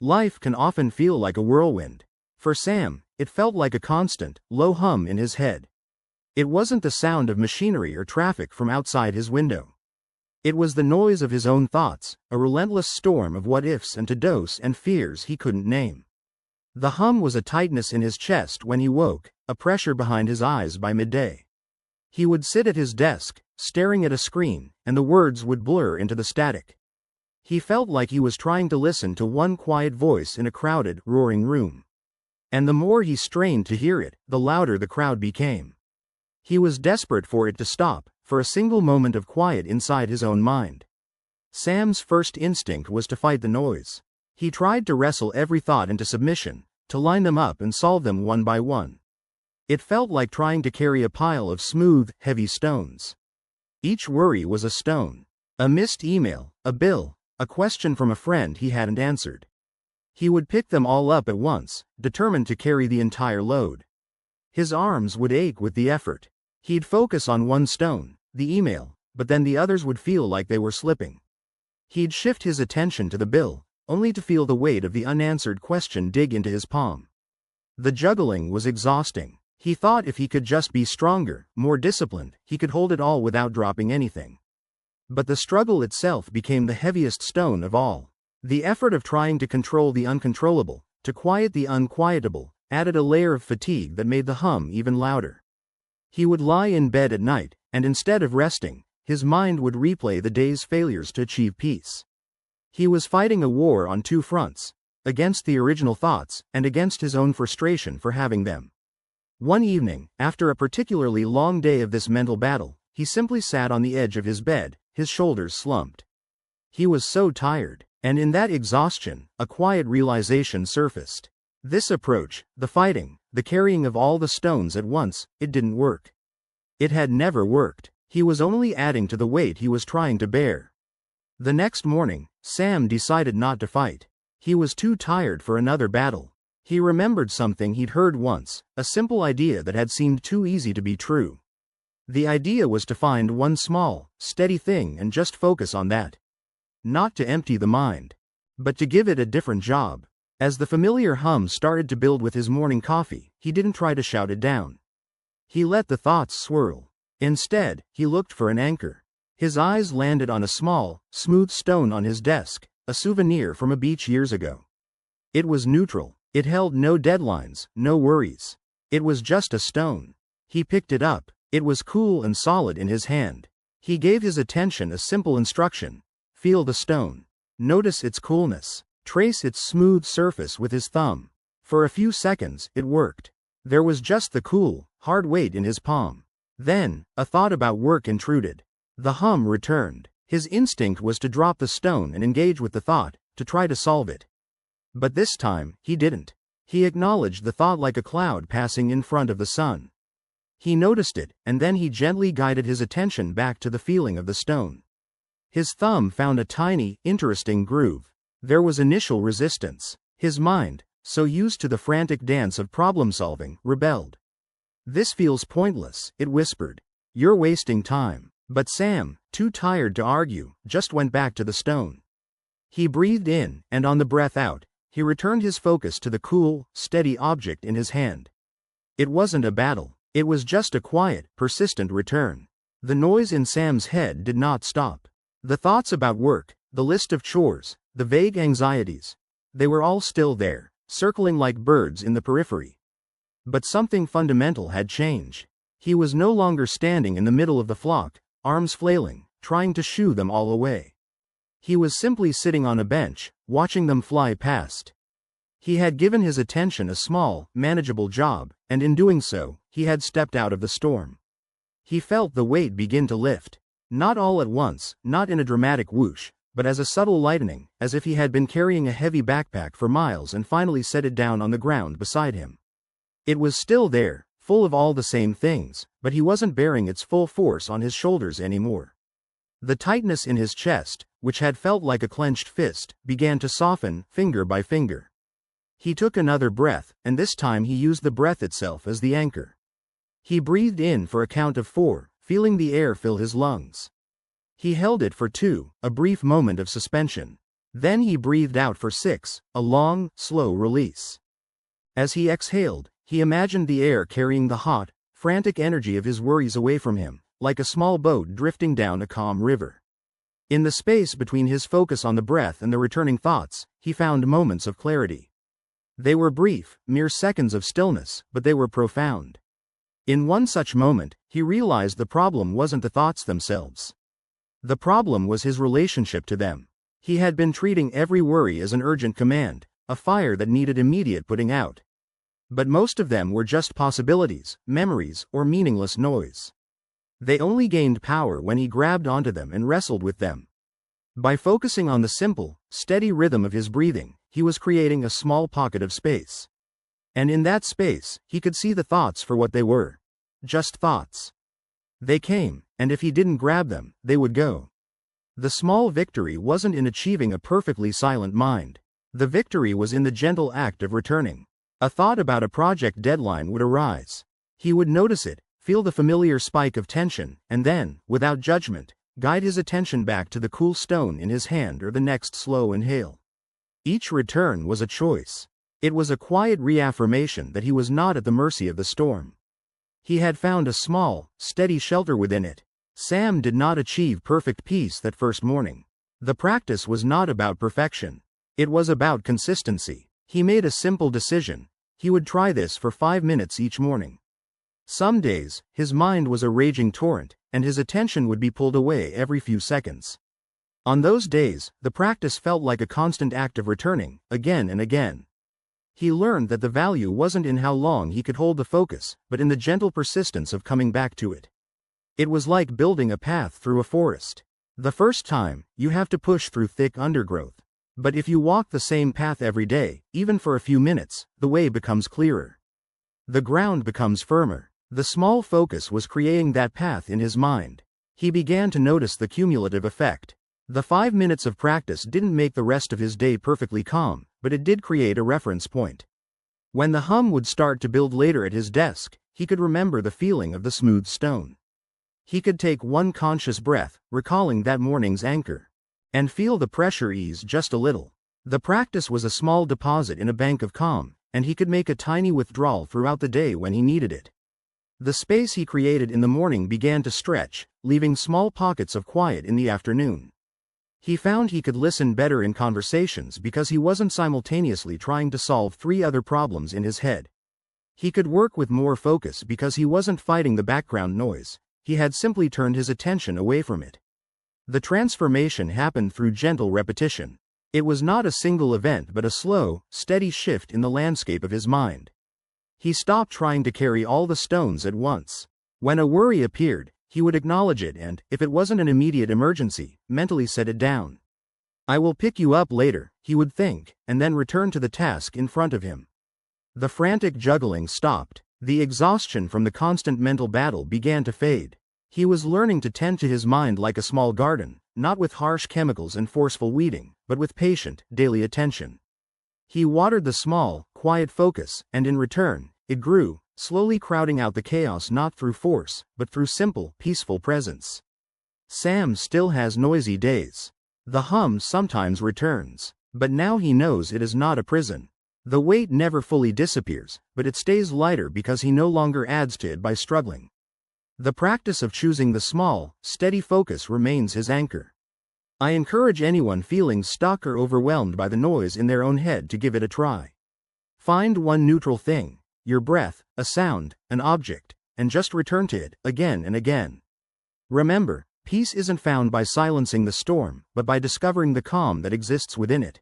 Life can often feel like a whirlwind. For Sam, it felt like a constant, low hum in his head. It wasn't the sound of machinery or traffic from outside his window. It was the noise of his own thoughts, a relentless storm of what-ifs and to-dos and fears he couldn't name. The hum was a tightness in his chest when he woke, a pressure behind his eyes by midday. He would sit at his desk, staring at a screen, and the words would blur into the static. He felt like he was trying to listen to one quiet voice in a crowded, roaring room. And the more he strained to hear it, the louder the crowd became. He was desperate for it to stop, for a single moment of quiet inside his own mind. Sam's first instinct was to fight the noise. He tried to wrestle every thought into submission, to line them up and solve them one by one. It felt like trying to carry a pile of smooth, heavy stones. Each worry was a stone. A missed email, a bill, a question from a friend he hadn't answered. He would pick them all up at once, determined to carry the entire load. His arms would ache with the effort. He'd focus on one stone, the email, but then the others would feel like they were slipping. He'd shift his attention to the bill, only to feel the weight of the unanswered question dig into his palm. The juggling was exhausting. He thought if he could just be stronger, more disciplined, he could hold it all without dropping anything. But the struggle itself became the heaviest stone of all. The effort of trying to control the uncontrollable, to quiet the unquietable, added a layer of fatigue that made the hum even louder. He would lie in bed at night, and instead of resting, his mind would replay the day's failures to achieve peace. He was fighting a war on two fronts, against the original thoughts, and against his own frustration for having them. One evening, after a particularly long day of this mental battle, he simply sat on the edge of his bed, his shoulders slumped. He was so tired, and in that exhaustion, a quiet realization surfaced. This approach, the fighting, the carrying of all the stones at once, it didn't work. It had never worked. He was only adding to the weight he was trying to bear. The next morning, Sam decided not to fight. He was too tired for another battle. He remembered something he'd heard once, a simple idea that had seemed too easy to be true. The idea was to find one small, steady thing and just focus on that. Not to empty the mind, but to give it a different job. As the familiar hum started to build with his morning coffee, he didn't try to shout it down. He let the thoughts swirl. Instead, he looked for an anchor. His eyes landed on a small, smooth stone on his desk, a souvenir from a beach years ago. It was neutral. It held no deadlines, no worries. It was just a stone. He picked it up. It was cool and solid in his hand. He gave his attention a simple instruction. Feel the stone. Notice its coolness. Trace its smooth surface with his thumb. For a few seconds, it worked. There was just the cool, hard weight in his palm. Then, a thought about work intruded. The hum returned. His instinct was to drop the stone and engage with the thought, to try to solve it. But this time, he didn't. He acknowledged the thought like a cloud passing in front of the sun. He noticed it, and then he gently guided his attention back to the feeling of the stone. His thumb found a tiny, interesting groove. There was initial resistance. His mind, so used to the frantic dance of problem-solving, rebelled. "This feels pointless," it whispered. "You're wasting time." But Sam, too tired to argue, just went back to the stone. He breathed in, and on the breath out, he returned his focus to the cool, steady object in his hand. It wasn't a battle. It was just a quiet, persistent return. The noise in Sam's head did not stop. The thoughts about work, the list of chores, the vague anxieties, they were all still there, circling like birds in the periphery. But something fundamental had changed. He was no longer standing in the middle of the flock, arms flailing, trying to shoo them all away. He was simply sitting on a bench, watching them fly past. He had given his attention a small, manageable job, and in doing so, he had stepped out of the storm. He felt the weight begin to lift. Not all at once, not in a dramatic whoosh, but as a subtle lightening, as if he had been carrying a heavy backpack for miles and finally set it down on the ground beside him. It was still there, full of all the same things, but he wasn't bearing its full force on his shoulders anymore. The tightness in his chest, which had felt like a clenched fist, began to soften, finger by finger. He took another breath, and this time he used the breath itself as the anchor. He breathed in for a count of 4, feeling the air fill his lungs. He held it for 2, a brief moment of suspension. Then he breathed out for 6, a long, slow release. As he exhaled, he imagined the air carrying the hot, frantic energy of his worries away from him, like a small boat drifting down a calm river. In the space between his focus on the breath and the returning thoughts, he found moments of clarity. They were brief, mere seconds of stillness, but they were profound. In one such moment, he realized the problem wasn't the thoughts themselves. The problem was his relationship to them. He had been treating every worry as an urgent command, a fire that needed immediate putting out. But most of them were just possibilities, memories, or meaningless noise. They only gained power when he grabbed onto them and wrestled with them. By focusing on the simple, steady rhythm of his breathing, he was creating a small pocket of space. And in that space, he could see the thoughts for what they were. Just thoughts. They came, and if he didn't grab them, they would go. The small victory wasn't in achieving a perfectly silent mind. The victory was in the gentle act of returning. A thought about a project deadline would arise. He would notice it, feel the familiar spike of tension, and then, without judgment, guide his attention back to the cool stone in his hand or the next slow inhale. Each return was a choice. It was a quiet reaffirmation that he was not at the mercy of the storm. He had found a small, steady shelter within it. Sam did not achieve perfect peace that first morning. The practice was not about perfection. It was about consistency. He made a simple decision. He would try this for 5 minutes each morning. Some days, his mind was a raging torrent, and his attention would be pulled away every few seconds. On those days, the practice felt like a constant act of returning, again and again. He learned that the value wasn't in how long he could hold the focus, but in the gentle persistence of coming back to it. It was like building a path through a forest. The first time, you have to push through thick undergrowth. But if you walk the same path every day, even for a few minutes, the way becomes clearer. The ground becomes firmer. The small focus was creating that path in his mind. He began to notice the cumulative effect. The 5 minutes of practice didn't make the rest of his day perfectly calm, but it did create a reference point. When the hum would start to build later at his desk, he could remember the feeling of the smooth stone. He could take one conscious breath, recalling that morning's anchor, and feel the pressure ease just a little. The practice was a small deposit in a bank of calm, and he could make a tiny withdrawal throughout the day when he needed it. The space he created in the morning began to stretch, leaving small pockets of quiet in the afternoon. He found he could listen better in conversations because he wasn't simultaneously trying to solve 3 other problems in his head. He could work with more focus because he wasn't fighting the background noise. He had simply turned his attention away from it. The transformation happened through gentle repetition. It was not a single event but a slow, steady shift in the landscape of his mind. He stopped trying to carry all the stones at once. When a worry appeared, he would acknowledge it and, if it wasn't an immediate emergency, mentally set it down. "I will pick you up later," he would think, and then return to the task in front of him. The frantic juggling stopped. The exhaustion from the constant mental battle began to fade. He was learning to tend to his mind like a small garden, not with harsh chemicals and forceful weeding, but with patient, daily attention. He watered the small, quiet focus, and in return, it grew, slowly crowding out the chaos not through force, but through simple, peaceful presence. Sam still has noisy days. The hum sometimes returns, but now he knows it is not a prison. The weight never fully disappears, but it stays lighter because he no longer adds to it by struggling. The practice of choosing the small, steady focus remains his anchor. I encourage anyone feeling stuck or overwhelmed by the noise in their own head to give it a try. Find one neutral thing, your breath, a sound, an object, and just return to it, again and again. Remember, peace isn't found by silencing the storm, but by discovering the calm that exists within it.